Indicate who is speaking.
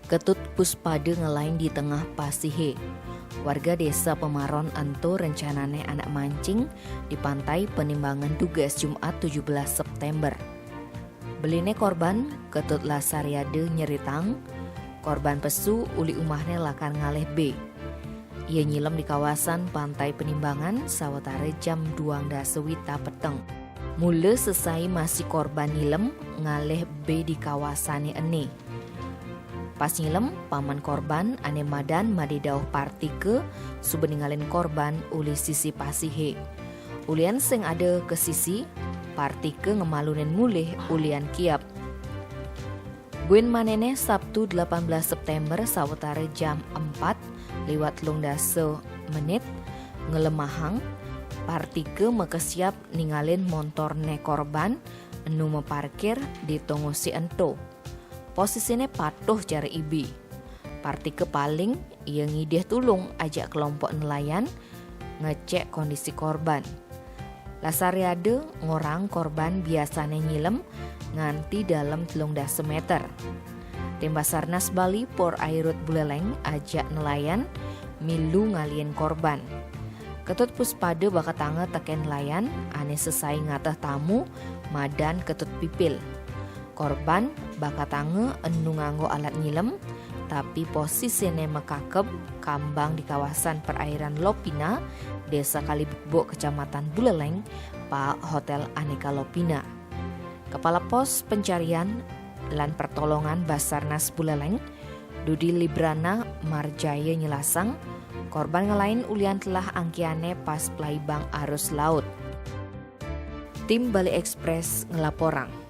Speaker 1: Ketut Puspade ngelain di tengah Pasihe. Warga desa Pemaron ento rencanane anak mancing di pantai Penimbangan Dugas Jumat 17 September. Beline korban Ketut Lasariade nyeritang, korban pesu uli umahnya lakan ngaleh B. Ia nyilem di kawasan pantai Penimbangan sawetara jam 2 dasewita peteng. Mula selesai masih korban nyilem ngaleh B di kawasannya ene. Pas nyilem, paman korban ane madan madidauh partike subeningalin korban uli sisi Pasihe. Ulian sing ada ke sisi, partike ngemalunin mulih ulian kiap. Buin manene Sabtu 18 September sawetara jam 4:13 menit ngelemahang, partike mekesiap ningalin montorne korban enu meparkir di tongo si ento. Posisinya patuh cara ibi. Partike paling ia ngideh tulung ajak kelompok nelayan ngecek kondisi korban. Lasariade ngorang korban biasanya nyilem nganti dalam 13 meter. Tim Basarnas Bali Por Airut Buleleng ajak nelayan milu ngalien korban. Ketut Puspade bakatanga teken nelayan ane sesai ngatah tamu madan ketut pipil. Korban bakatanga enu nganggo alat nyilem tapi posisinya mekakeb kambang di kawasan perairan Lopina, Desa Kalibukbo, Kecamatan Buleleng, Pak Hotel Aneka Lopina. Kepala Pos Pencarian lan Pertolongan Basarnas Buleleng, Dudi Librana Marjaya nyelasang, korban ngelain ulian telah angkiane pas pelaibang arus laut. Tim Bali Express ngelaporang.